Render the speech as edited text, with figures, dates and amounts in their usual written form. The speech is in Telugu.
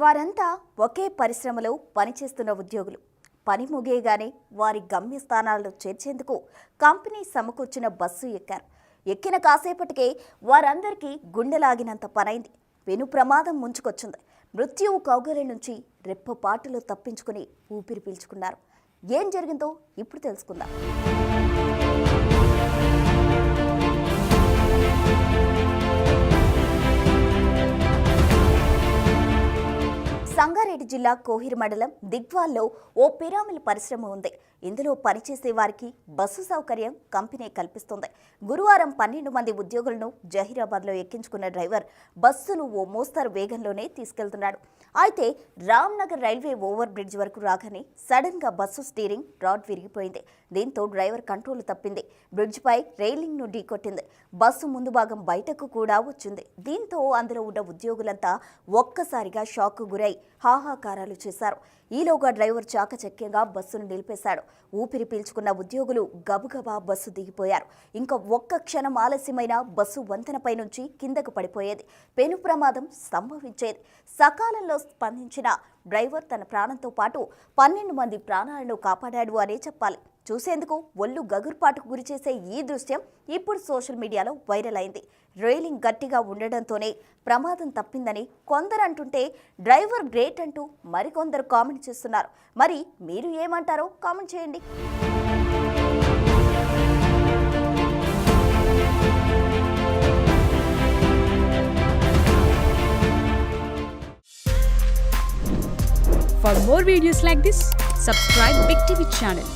వారంతా ఒకే పరిశ్రమలో పనిచేస్తున్న ఉద్యోగులు. పని ముగియగానే వారి గమ్యస్థానాల్లో చేర్చేందుకు కంపెనీ సమకూర్చిన బస్సు ఎక్కారు. ఎక్కిన కాసేపటికే వారందరికీ గుండెలాగినంత పనైంది. పెను ప్రమాదం ముంచుకొచ్చింది. మృత్యువు కౌగిలి నుంచి రెప్పపాటులో తప్పించుకుని ఊపిరి పీల్చుకున్నారు. ఏం జరిగిందో ఇప్పుడు తెలుసుకుందాం. సంగారెడ్డి జిల్లా కోహిర్ మండలం దిగ్వాల్లో ఓ పిరామిల్ పరిశ్రమ ఉంది. ఇందులో పనిచేసే వారికి బస్సు సౌకర్యం కంపెనీ కల్పిస్తుంది. గురువారం 12 మంది ఉద్యోగులను జహీరాబాద్లో ఎక్కించుకున్న డ్రైవర్ బస్సును ఓ మోస్తరు వేగంలోనే తీసుకెళ్తున్నాడు. అయితే రామ్నగర్ రైల్వే ఓవర్ బ్రిడ్జ్ వరకు రాగానే సడన్ గా బస్సు స్టీరింగ్ రాడ్ విరిగిపోయింది. దీంతో డ్రైవర్ కంట్రోల్ తప్పింది. బ్రిడ్జ్ పై రైలింగ్ ను ఢీకొట్టింది. బస్సు ముందు భాగం బయటకు కూడా వచ్చింది. దీంతో అందులో ఉన్న ఉద్యోగులంతా ఒక్కసారిగా షాక్ గురై హాహాకారాలు చేశారు. ఈలోగా డ్రైవర్ చాకచక్యంగా బస్సును నిలిపేశాడు. ఊపిరి పీల్చుకున్న ఉద్యోగులు గబగబా బస్సు దిగిపోయారు. ఇంకా ఒక్క క్షణం ఆలస్యమైన బస్సు వంతెనపై నుంచి కిందకు పడిపోయేది. పెను ప్రమాదం సంభవించేది. సకాలంలో స్పందించిన డ్రైవర్ తన ప్రాణంతో పాటు 12 మంది ప్రాణాలను కాపాడాడు అనే చెప్పాలి. చూసేందుకు ఒళ్ళు గగుర్పాటుకు గురిచేసే ఈ దృశ్యం ఇప్పుడు సోషల్ మీడియాలో వైరల్ అయింది. రైలింగ్ గట్టిగా ఉండడంతోనే ప్రమాదం తప్పిందని కొందరు అంటుంటే డ్రైవర్ గ్రేట్ అంటూ మరికొందరు కామెంట్ చేస్తున్నారు. మరి మీరు ఏమంటారో కామెంట్ చేయండి. For more videos like this, subscribe Big TV channel.